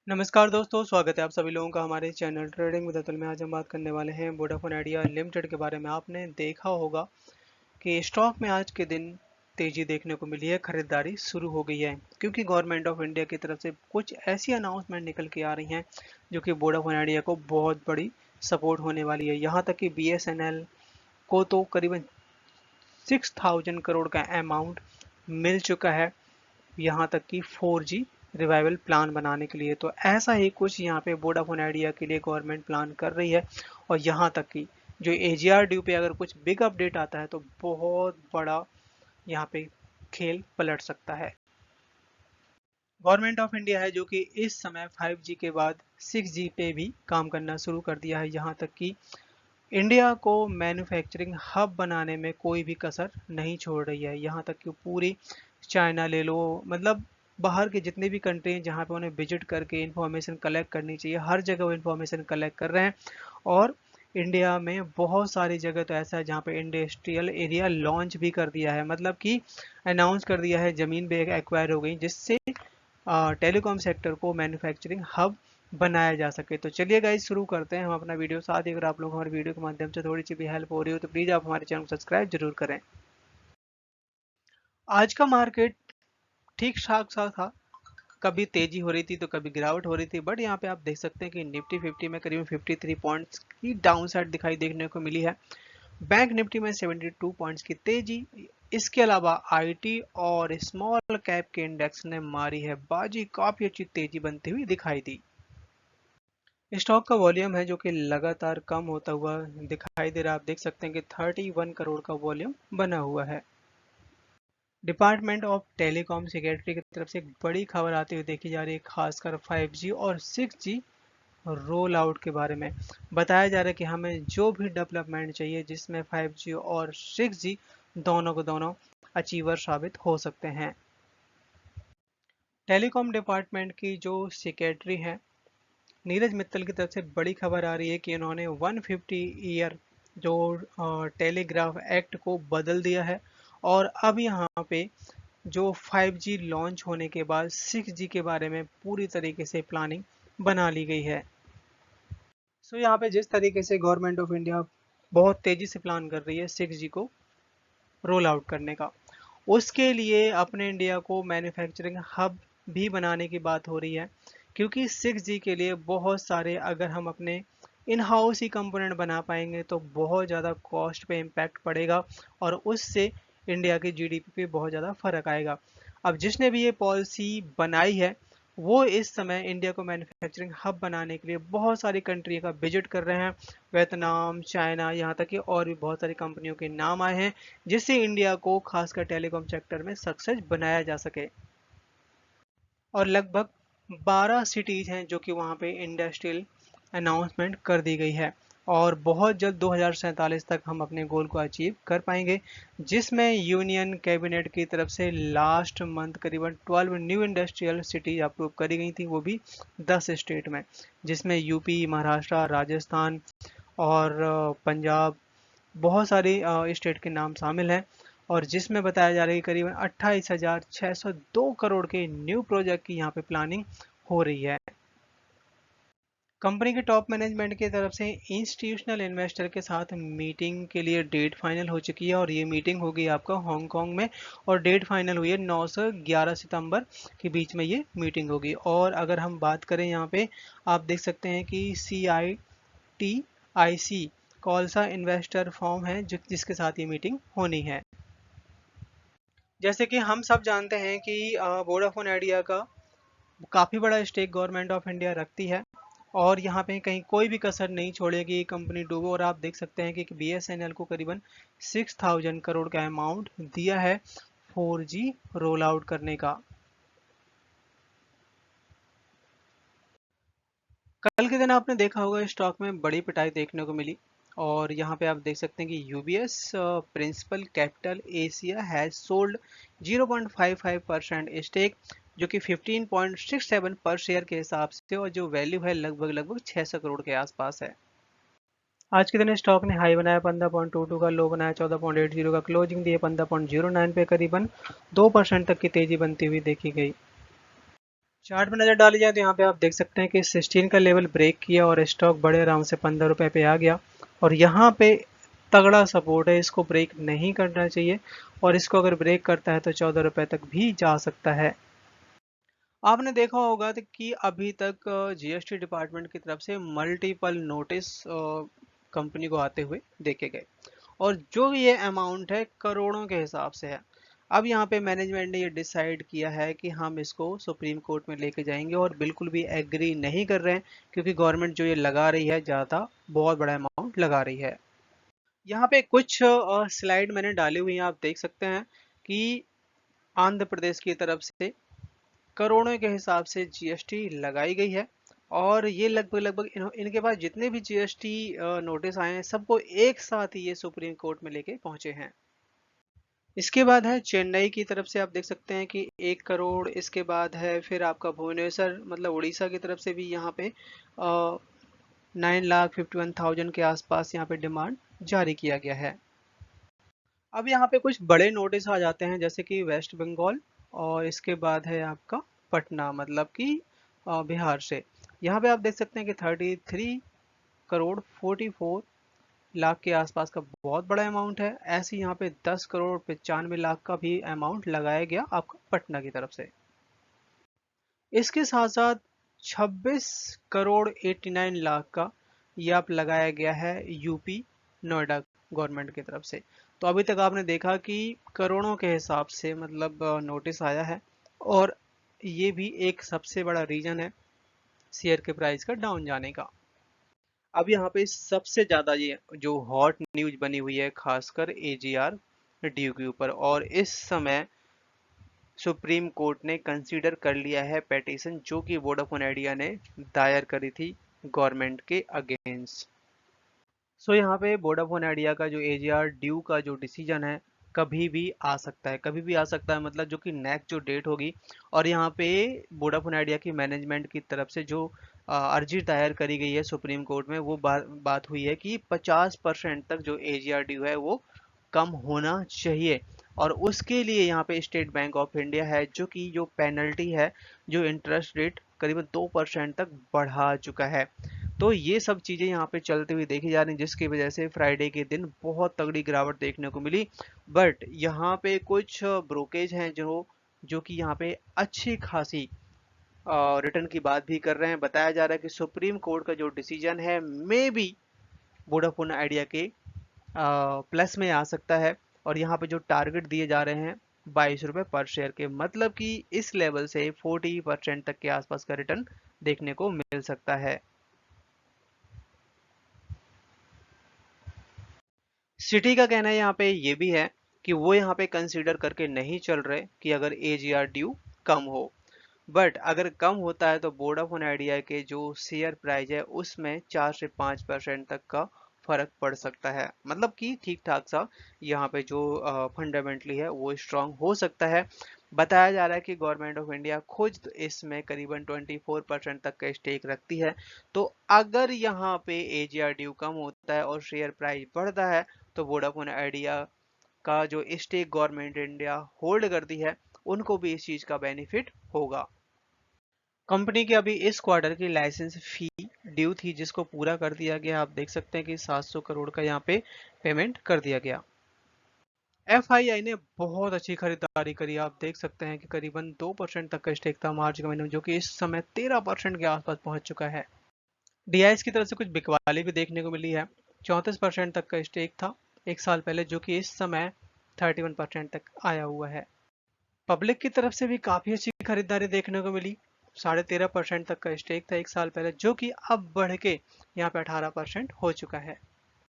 नमस्कार दोस्तों, स्वागत है आप सभी लोगों का हमारे चैनल ट्रेडिंग विद अतुल में। आज हम बात करने वाले हैं वोडाफोन आइडिया लिमिटेड के बारे में। आपने देखा होगा कि स्टॉक में आज के दिन तेजी देखने को मिली है, खरीदारी शुरू हो गई है क्योंकि गवर्नमेंट ऑफ इंडिया की तरफ से कुछ ऐसी अनाउंसमेंट निकल के आ रही हैं जो कि वोडाफोन आइडिया को बहुत बड़ी सपोर्ट होने वाली है। यहाँ तक कि BSNL को तो करीबन 6000 करोड़ का अमाउंट मिल चुका है, यहाँ तक कि 4G रिवाइवल प्लान बनाने के लिए। तो ऐसा ही कुछ यहाँ पे वोडाफोन आइडिया के लिए गवर्नमेंट प्लान कर रही है। और यहाँ तक कि जो AGR ड्यू पे अगर कुछ बिग अपडेट आता है तो बहुत बड़ा यहाँ पे खेल पलट सकता है। गवर्नमेंट ऑफ इंडिया है जो कि इस समय 5G के बाद 6G पे भी काम करना शुरू कर दिया है। यहाँ तक कि इंडिया को मैन्युफैक्चरिंग हब बनाने में कोई भी कसर नहीं छोड़ रही है। यहाँ तक कि पूरी चाइना ले लो, मतलब बाहर के जितने भी कंट्री हैं जहाँ पे उन्हें विजिट करके इंफॉर्मेशन कलेक्ट करनी चाहिए, हर जगह वो इंफॉर्मेशन कलेक्ट कर रहे हैं। और इंडिया में बहुत सारी जगह तो ऐसा है जहाँ पे इंडस्ट्रियल एरिया लॉन्च भी कर दिया है, मतलब कि अनाउंस कर दिया है, ज़मीन भी एक्वायर हो गई जिससे टेलीकॉम सेक्टर को मैन्युफैक्चरिंग हब बनाया जा सके। तो चलिए गाइस शुरू करते हैं हम अपना वीडियो। साथ ही अगर आप लोग हमारे वीडियो के माध्यम से थोड़ी सी भी हेल्प हो रही हो तो प्लीज़ आप हमारे चैनल को सब्सक्राइब जरूर करें। आज का मार्केट ठीक ठाक सा था, कभी तेजी हो रही थी तो कभी गिरावट हो रही थी, बट यहाँ पे आप देख सकते हैं कि निफ्टी 50 में करीब 53 पॉइंट्स की डाउन साइड दिखाई देखने को मिली है। बैंक निफ्टी में 72 पॉइंट्स की तेजी। इसके अलावा आईटी और स्मॉल कैप के इंडेक्स ने मारी है बाजी, काफी अच्छी तेजी बनती हुई दिखाई दी। स्टॉक का वॉल्यूम है जो कि लगातार कम होता हुआ दिखाई दे रहा है। आप देख सकते हैं कि 31 करोड़ का वॉल्यूम बना हुआ है। डिपार्टमेंट ऑफ टेलीकॉम सेक्रेटरी की तरफ से एक बड़ी खबर आती हुई देखी जा रही है, खासकर 5G और 6G रोल आउट के बारे में। बताया जा रहा है कि हमें जो भी डेवलपमेंट चाहिए जिसमें 5G और 6G दोनों को दोनों अचीवर साबित हो सकते हैं। टेलीकॉम डिपार्टमेंट की जो सेक्रेटरी हैं नीरज मित्तल की तरफ से बड़ी खबर आ रही है कि उन्होंने 150 ईयर जो टेलीग्राफ एक्ट को बदल दिया है। और अब यहाँ पे जो 5G लॉन्च होने के बाद 6G के बारे में पूरी तरीके से प्लानिंग बना ली गई है। सो यहाँ पे जिस तरीके से गवर्नमेंट ऑफ इंडिया बहुत तेजी से प्लान कर रही है 6G को रोल आउट करने का, उसके लिए अपने इंडिया को मैन्युफैक्चरिंग हब भी बनाने की बात हो रही है। क्योंकि 6G के लिए बहुत सारे, अगर हम अपने इन हाउस ही कंपोनेंट बना पाएंगे तो बहुत ज़्यादा कॉस्ट पे इम्पैक्ट पड़ेगा और उससे इंडिया की जीडीपी पे बहुत ज़्यादा फर्क आएगा। अब जिसने भी ये पॉलिसी बनाई है वो इस समय इंडिया को मैन्युफैक्चरिंग हब बनाने के लिए बहुत सारी कंट्री का विजिट कर रहे हैं, वियतनाम, चाइना, यहाँ तक कि और भी बहुत सारी कंपनियों के नाम आए हैं जिससे इंडिया को खासकर टेलीकॉम सेक्टर में सक्सेस बनाया जा सके। और लगभग 12 सिटीज हैं जो कि वहाँ पे इंडस्ट्रियल अनाउंसमेंट कर दी गई है। और बहुत जल्द 2047 तक हम अपने गोल को अचीव कर पाएंगे, जिसमें यूनियन कैबिनेट की तरफ से लास्ट मंथ करीबन 12 न्यू इंडस्ट्रियल सिटी अप्रूव करी गई थी, वो भी 10 स्टेट में, जिसमें यूपी, महाराष्ट्र, राजस्थान और पंजाब, बहुत सारी स्टेट के नाम शामिल हैं। और जिसमें बताया जा रहा है कि करीबन 28,602 करोड़ के न्यू प्रोजेक्ट की यहाँ पे प्लानिंग हो रही है। कंपनी के टॉप मैनेजमेंट की तरफ से इंस्टीट्यूशनल इन्वेस्टर के साथ मीटिंग के लिए डेट फाइनल हो चुकी है और ये मीटिंग होगी आपका हांगकांग में। और डेट फाइनल हुई है 9 से 11 सितंबर के बीच में ये मीटिंग होगी। और अगर हम बात करें यहाँ पे, आप देख सकते हैं कि CITIC कौन सा इन्वेस्टर फॉर्म है जिसके साथ ये मीटिंग होनी है। जैसे कि हम सब जानते हैं कि वोडाफोन आइडिया का काफ़ी बड़ा स्टेक गवर्नमेंट ऑफ इंडिया रखती है और यहाँ पे कहीं कोई भी कसर नहीं छोड़ेगी कंपनी डूबो। और आप देख सकते हैं कि BSNL को करीबन 6000 करोड़ का अमाउंट दिया है 4G रोल आउट करने का। कल के दिन आपने देखा होगा स्टॉक में बड़ी पिटाई देखने को मिली। और यहाँ पे आप देख सकते हैं कि UBS principal capital Asia has sold 0.55% stake, जो कि 15.67 पर शेयर के हिसाब से, और जो वैल्यू है लगभग 600 करोड़ के आसपास है। आज के दिन स्टॉक ने हाई बनाया 15.22 का, लो बनाया 14.80 का, क्लोजिंग दिए 15.09 पे, करीबन 2% तक की तेजी बनती हुई देखी गई। चार्ट में नज़र डाली जाए तो यहाँ पे आप देख सकते हैं कि 16 का लेवल ब्रेक किया और स्टॉक बड़े आराम से 15 रुपए पे आ गया और यहाँ पे तगड़ा सपोर्ट है, इसको ब्रेक नहीं करना चाहिए और इसको अगर ब्रेक करता है तो 14 रुपए तक भी जा सकता है। आपने देखा होगा तो कि अभी तक जीएसटी डिपार्टमेंट की तरफ से मल्टीपल नोटिस कंपनी को आते हुए देखे गए और जो ये अमाउंट है करोड़ों के हिसाब से है। अब यहाँ पे मैनेजमेंट ने ये डिसाइड किया है कि हम इसको सुप्रीम कोर्ट में लेके जाएंगे और बिल्कुल भी एग्री नहीं कर रहे हैं क्योंकि गवर्नमेंट जो ये लगा रही है ज़्यादा बहुत बड़ा अमाउंट लगा रही है। यहाँ पे कुछ स्लाइड मैंने डाली हुई हैं, आप देख सकते हैं कि आंध्र प्रदेश की तरफ से करोड़ों के हिसाब से जीएसटी लगाई गई है और ये लगभग लगभग इनके पास जितने भी जीएसटी नोटिस आए हैं सबको एक साथ ही ये सुप्रीम कोर्ट में लेके पहुंचे हैं। इसके बाद है चेन्नई की तरफ से, आप देख सकते हैं कि 1 करोड़। इसके बाद है फिर आपका भुवनेश्वर मतलब उड़ीसा की तरफ से भी यहाँ पे 9,51,000 के आसपास यहाँ पे डिमांड जारी किया गया है। अब यहाँ पे कुछ बड़े नोटिस आ जाते हैं जैसे कि वेस्ट बंगाल और इसके बाद है आपका पटना मतलब कि बिहार से। यहाँ पे आप देख सकते हैं कि 33 करोड़ 44 लाख के आसपास का बहुत बड़ा अमाउंट है। ऐसे यहाँ पे 10 करोड़ 95 लाख का भी अमाउंट लगाया गया आपका पटना की तरफ से। इसके साथ साथ 26 करोड़ 89 लाख का ये आप लगाया गया है यूपी नोएडा गवर्नमेंट की तरफ से। तो अभी तक आपने देखा कि करोड़ों के हिसाब से मतलब नोटिस आया है और ये भी एक सबसे बड़ा रीजन है शेयर के प्राइस का डाउन जाने का। अब यहाँ पे सबसे ज्यादा ये जो हॉट न्यूज बनी हुई है खासकर एजीआर ड्यू के ऊपर और इस समय सुप्रीम कोर्ट ने कंसीडर कर लिया है पेटिशन जो कि वोडाफोन आइडिया ने दायर करी थी गवर्नमेंट के अगेंस्ट। सो यहाँ पे वोडाफोन आइडिया का जो एजीआर ड्यू का जो डिसीजन है कभी भी आ सकता है, कभी भी आ सकता है मतलब जो कि नेक्स्ट जो डेट होगी। और यहाँ पे वोडाफोन आइडिया की मैनेजमेंट की तरफ से जो अर्जी दायर करी गई है सुप्रीम कोर्ट में वो बात हुई है कि 50% तक जो एजीआर ड्यू है वो कम होना चाहिए और उसके लिए यहाँ पे स्टेट बैंक ऑफ इंडिया है जो कि जो पेनल्टी है जो इंटरेस्ट रेट करीबन 2% तक बढ़ा चुका है। तो ये सब चीज़ें यहाँ पे चलती हुई देखी जा रही जिसकी वजह से फ्राइडे के दिन बहुत तगड़ी गिरावट देखने को मिली। बट यहाँ पे कुछ ब्रोकेज हैं जो जो कि यहाँ पे अच्छी खासी रिटर्न की बात भी कर रहे हैं। बताया जा रहा है कि सुप्रीम कोर्ट का जो डिसीजन है मे बी वोडाफोन आइडिया के प्लस में आ सकता है और यहाँ पे जो टारगेट दिए जा रहे हैं 22 रुपये पर शेयर के मतलब कि इस लेवल से 40% तक के आसपास का रिटर्न देखने को मिल सकता है। सिटी का कहना है यहाँ पे ये भी है कि वो यहाँ पे कंसीडर करके नहीं चल रहे कि अगर एजीआर ड्यू कम हो। बट अगर कम होता है तो वोडाफोन आइडिया के जो शेयर प्राइस है उसमें 4 से 5% तक का फर्क पड़ सकता है मतलब कि ठीक ठाक सा यहाँ पे जो फंडामेंटली है वो स्ट्रांग हो सकता है। बताया जा रहा है कि गवर्नमेंट ऑफ इंडिया खुद इसमें करीबन 24% तक का स्टेक रखती है। तो अगर यहाँ पे एजीआर ड्यू कम होता है और शेयर प्राइस बढ़ता है तो वोडाफोन आइडिया का जो स्टेक गवर्नमेंट इंडिया होल्ड करती है उनको भी इस चीज का बेनिफिट होगा। कंपनी की अभी इस क्वार्टर की लाइसेंस फी ड्यू थी जिसको पूरा कर दिया गया। आप देख सकते हैं कि 700 करोड़ का यहाँ पे पेमेंट कर दिया गया। एफआईआई ने बहुत अच्छी खरीदारी करी। आप देख सकते हैं कि करीबन 2% तक का स्टेक था मार्च के महीने में जो कि इस समय 13% के आसपास पहुंच चुका है। डीआईएस की तरफ से कुछ बिकवाली भी देखने को मिली है। 34% तक का स्टेक था एक साल पहले जो कि इस समय 31% तक आया हुआ है। पब्लिक की तरफ से भी काफी अच्छी खरीदारी देखने को मिली। 13.5% तक का स्टेक था एक साल पहले जो कि अब बढ़ के यहाँ पे 18% हो चुका है।